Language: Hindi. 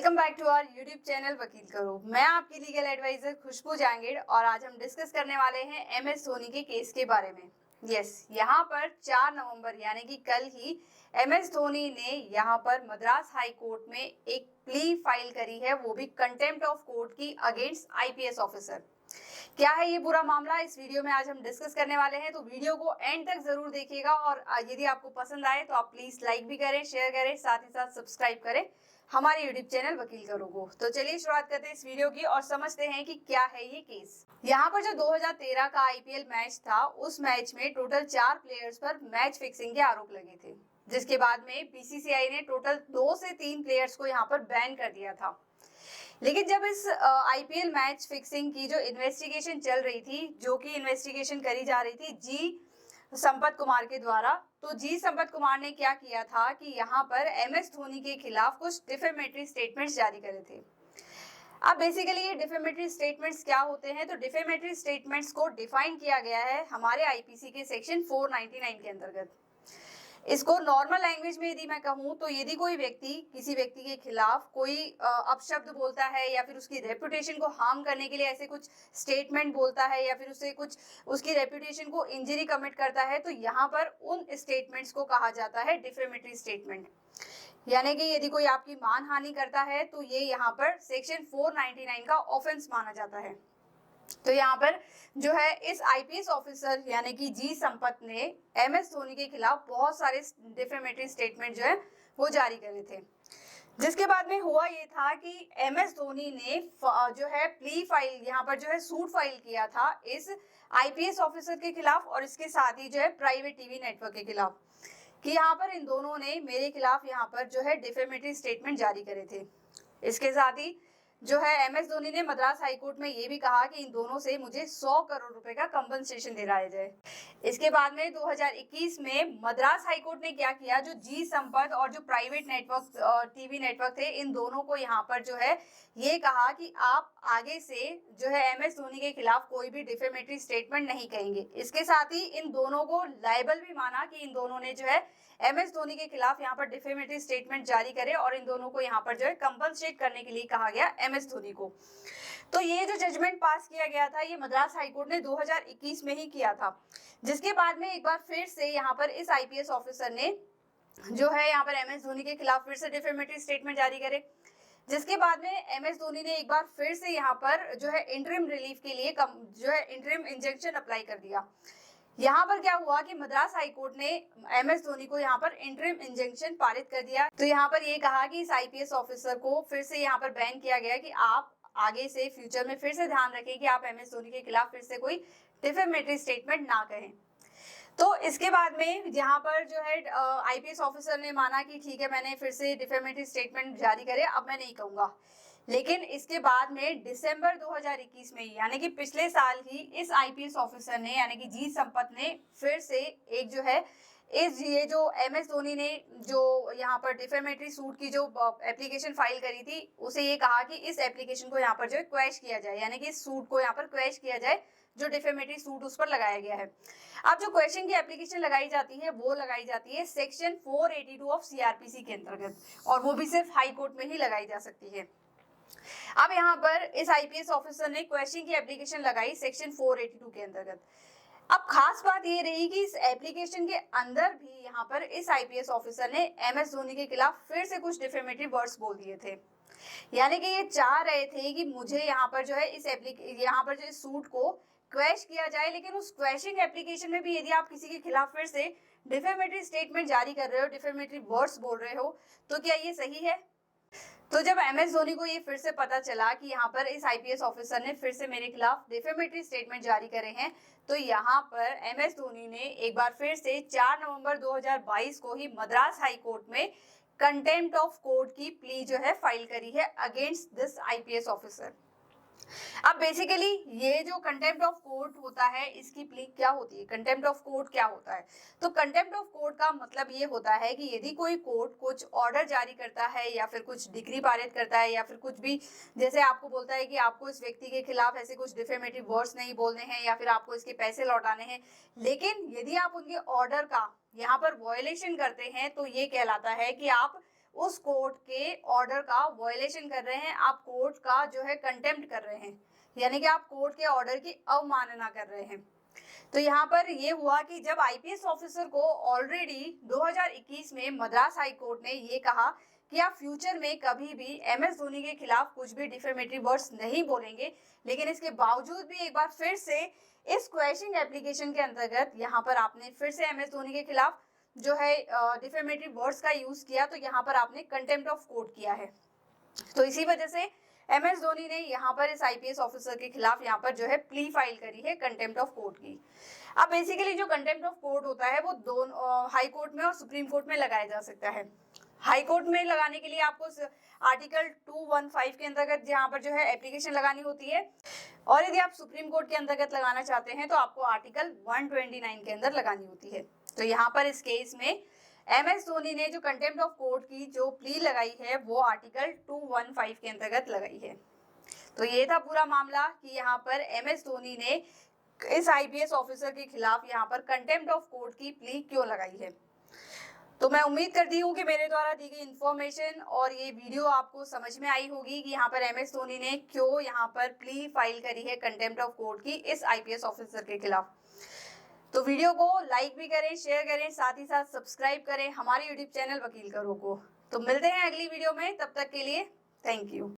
Welcome back to our YouTube channel Vakil Karo. मैं आपकी लीगल एडवाइजर खुशबू जहांगीर और आज हम डिस्कस करने वाले हैं एमएस धोनी के केस के बारे में। यहाँ पर 4 नवंबर यानी कि कल ही एमएस धोनी ने यहाँ पर मद्रास हाई कोर्ट में एक प्ली फाइल करी है, वो भी कंटेम्प्ट ऑफ कोर्ट की अगेंस्ट आईपीएस ऑफिसर। क्या है ये पूरा मामला, इस वीडियो में आज हम डिस्कस करने वाले हैं, तो वीडियो को एंड तक जरूर देखिएगा और यदि आपको पसंद आए तो आप प्लीज लाइक भी करें, शेयर करें, साथ ही साथ सब्सक्राइब करें हमारे यूट्यूब चैनल वकील करो को। तो चलिए शुरुआत करते हैं इस वीडियो की और समझते हैं कि क्या है ये केस। यहाँ पर जो 2013 का आईपीएल मैच था, उस मैच में टोटल 4 प्लेयर्स पर मैच फिक्सिंग के आरोप लगे थे, जिसके बाद में बीसीसीआई ने टोटल 2 से 3 प्लेयर्स को यहाँ पर बैन कर दिया था। लेकिन जब इस आईपीएल मैच फिक्सिंग की जो इन्वेस्टिगेशन चल रही थी, जो कि इन्वेस्टिगेशन करी जा रही थी जी संपत कुमार के द्वारा, तो जी संपत कुमार ने क्या किया था कि यहाँ पर एमएस धोनी के खिलाफ कुछ डिफेमेटरी स्टेटमेंट्स जारी करे थे। अब बेसिकली ये डिफेमेटरी स्टेटमेंट्स क्या होते हैं, तो डिफेमेटरी स्टेटमेंट्स को डिफाइन किया गया है हमारे आईपीसी के सेक्शन 499 के अंतर्गत। इसको नॉर्मल लैंग्वेज में यदि मैं कहूँ तो यदि कोई व्यक्ति किसी व्यक्ति के खिलाफ कोई अपशब्द बोलता है या फिर उसकी रेपुटेशन को हार्म करने के लिए ऐसे कुछ स्टेटमेंट बोलता है या फिर उसे कुछ उसकी रेपुटेशन को इंजरी कमिट करता है, तो यहाँ पर उन स्टेटमेंट्स को कहा जाता है डिफेमेटरी स्टेटमेंट। यानी कि यदि कोई आपकी मानहानि करता है तो ये यहाँ पर सेक्शन 499 का ऑफेंस माना जाता है। तो यहाँ पर जो है इस आईपीएस ऑफिसर यानी कि जी संपत ने एमएस धोनी के खिलाफ बहुत सारे डिफेमेटरी स्टेटमेंट जो है वो जारी करे थे, जिसके बाद में हुआ ये था कि एमएस धोनी ने जो है प्ली फाइल यहाँ पर जो है सूट फाइल किया था इस आईपीएस ऑफिसर के खिलाफ और इसके साथ ही जो है प्राइवेट टीवी नेटवर्क के खिलाफ, कि यहाँ पर इन दोनों ने मेरे खिलाफ यहाँ पर जो है डिफेमेटरी स्टेटमेंट जारी करे थे। इसके साथ ही जो है एमएस धोनी ने मद्रास हाईकोर्ट में ये भी कहा कि इन दोनों से मुझे 100 करोड़ रुपए का कंपनसेशन दिलाया जाए। इसके बाद में 2021 में मद्रास हाईकोर्ट ने क्या किया, जो जी संपत और जो प्राइवेट नेटवर्क टीवी नेटवर्क थे, इन दोनों को यहाँ पर जो है ये कहा कि आप आगे से जो है एमएस धोनी के खिलाफ कोई भी डिफेमेटरी स्टेटमेंट नहीं कहेंगे। इसके साथ ही इन दोनों को लायबल भी माना कि इन दोनों ने जो है एमएस धोनी के खिलाफ यहाँ पर डिफेमेटरी स्टेटमेंट जारी करे और इन दोनों को यहाँ पर जो है कंपनसेट करने के लिए कहा गया एमएस धोनी को। तो ये जो जजमेंट पास किया गया था ये मद्रास हाईकोर्ट ने 2021 में ही किया था, जिसके बाद में एक बार फिर से यहाँ पर इस आईपीएस ऑफिसर ने जो है यहाँ पर एमएस धोनी के खिलाफ फिर से डिफेमेटरी स्टेटमेंट जारी करे, जिसके बाद में एमएस धोनी ने एक बार फिर से यहाँ पर जो है इंटरिम रिलीफ के लिए जो है इंटरिम इंजेक्शन अप्लाई कर दिया। यहाँ पर क्या हुआ कि मद्रास हाईकोर्ट ने एमएस धोनी को यहाँ पर इंटरिम इंजंक्शन पारित कर दिया। तो यहाँ पर ये कहा कि इस आईपीएस ऑफिसर को फिर से यहाँ पर बैन किया गया कि आप आगे से फ्यूचर में फिर से ध्यान रखें कि आप एमएस धोनी के खिलाफ फिर से कोई डिफेमेटरी स्टेटमेंट ना कहें। तो इसके बाद में यहाँ पर जो है आईपीएस ऑफिसर ने माना कि ठीक है, मैंने फिर से डिफेमेटरी स्टेटमेंट जारी करे, अब मैं नहीं कहूंगा। लेकिन इसके बाद में दिसंबर 2021 में यानी कि पिछले साल ही इस आईपीएस ऑफिसर ने यानी कि जी संपत ने फिर से एक जो है ये जो एमएस धोनी ने जो यहाँ पर डिफेमेटरी सूट की जो एप्लीकेशन फाइल करी थी, उसे ये कहा कि इस एप्लीकेशन को यहाँ पर जो है क्वैश किया जाए, यानी कि इस सूट को यहाँ पर क्वैश किया जाए जो डिफेमेटरी सूट उस पर लगाया गया है। अब जो क्वेश्चन की एप्लीकेशन लगाई जाती है वो लगाई जाती है सेक्शन 482 ऑफ सीआरपीसी के अंतर्गत, और वो भी सिर्फ हाई कोर्ट में ही लगाई जा सकती है। अब यहाँ पर इस आईपीएस ऑफिसर ने क्वेश्चन की एप्लीकेशन लगाई सेक्शन 482 के अंतर्गत। अब खास बात ये रही कि इस एप्लीकेशन के अंदर भी यहाँ पर इस आईपीएस ऑफिसर ने एमएस धोनी के खिलाफ फिर से कुछ डिफेमेटरी वर्ड्स बोल दिए थे। यानी कि ये चाह रहे थे कि मुझे यहाँ पर जो है यहाँ पर जो इस सूट को क्वैश किया जाए, लेकिन उस क्वैशिंग एप्लीकेशन में भी यदि आप किसी के खिलाफ फिर से डिफेमेटरी स्टेटमेंट जारी कर रहे हो, डिफेमेटरी वर्ड्स बोल रहे हो, तो क्या ये सही है? तो जब एमएस धोनी को ये फिर से पता चला कि यहाँ पर इस आईपीएस ऑफिसर ने फिर से मेरे खिलाफ डिफेमेटरी स्टेटमेंट जारी करे हैं, तो यहाँ पर एमएस धोनी ने एक बार फिर से 4 नवंबर 2022 को ही मद्रास हाई कोर्ट में कंटेम्प्ट ऑफ कोर्ट की प्ली जो है फाइल करी है अगेंस्ट दिस आईपीएस ऑफिसर। अब बेसिकली ये जो कंटेम्प्ट ऑफ कोर्ट होता है, इसकी प्ली क्या होती है, कंटेम्प्ट ऑफ कोर्ट क्या होता है? तो कंटेम्प्ट ऑफ कोर्ट का मतलब ये होता है कि यदि कोई कोर्ट कुछ ऑर्डर जारी करता है या फिर कुछ डिग्री पारित करता है या फिर कुछ भी, जैसे आपको बोलता है कि आपको इस व्यक्ति के खिलाफ ऐसे कुछ डिफेमेटरी वर्ड्स नहीं बोलने हैं या फिर आपको इसके पैसे लौटाने हैं, लेकिन यदि आप उनके ऑर्डर का यहाँ पर वायलेशन करते हैं तो ये कहलाता है कि आप उस कोर्ट के ऑर्डर का वायलेशन कर रहे हैं, आप कोर्ट का जो है कंटेम्प्ट कर रहे हैं, यानी कि आप कोर्ट के ऑर्डर की अवमानना कर रहे हैं। तो यहाँ पर ये हुआ कि जब आईपीएस ऑफिसर को ऑलरेडी 2021 में मद्रास हाई कोर्ट ने ये कहा कि आप फ्यूचर में कभी भी एमएस धोनी के खिलाफ कुछ भी डिफेमेटरी वर्ड्स नहीं बोलेंगे, लेकिन इसके बावजूद भी एक बार फिर से इस क्वेश्चनिंग एप्लीकेशन के अंतर्गत यहाँ पर आपने फिर से एमएस धोनी के खिलाफ जो है डिफेमेटरी वर्ड्स का यूज किया, तो यहाँ पर आपने कंटेम्प्ट ऑफ कोर्ट किया है। तो इसी वजह से एमएस धोनी ने यहाँ पर इस आईपीएस ऑफिसर के खिलाफ यहाँ पर जो है प्ली फाइल करी है कंटेम्प्ट ऑफ कोर्ट की। अब बेसिकली जो कंटेम्प्ट ऑफ कोर्ट होता है वो दोनों हाई कोर्ट में और सुप्रीम कोर्ट में लगाया जा सकता है। हाई कोर्ट में लगाने के लिए आपको आर्टिकल 215 के अंतर्गत जहाँ पर जो है एप्लीकेशन लगानी होती है, और यदि आप सुप्रीम कोर्ट के अंतर्गत लगाना चाहते हैं तो आपको आर्टिकल 129 के अंदर लगानी होती है। तो यहाँ पर इस केस में एमएस धोनी ने जो कंटेम्प्ट ऑफ कोर्ट की जो प्ली लगाई है वो आर्टिकल 215 के अंतर्गत लगाई है। तो ये था पूरा मामला कि यहाँ पर एमएस धोनी ने इस आईपीएस ऑफिसर के खिलाफ यहाँ पर कंटेम्प्ट ऑफ कोर्ट की प्ली क्यों लगाई है। तो मैं उम्मीद करती हूँ कि मेरे द्वारा दी गई इन्फॉर्मेशन और ये वीडियो आपको समझ में आई होगी कि यहाँ पर एमएस धोनी ने क्यों यहाँ पर प्ली फाइल करी है कंटेम्प्ट ऑफ कोर्ट की इस आईपीएस ऑफिसर के खिलाफ। तो वीडियो को लाइक भी करें, शेयर करें, साथ ही साथ सब्सक्राइब करें हमारे यूट्यूब चैनल वकील करो को। तो मिलते हैं अगली वीडियो में, तब तक के लिए थैंक यू।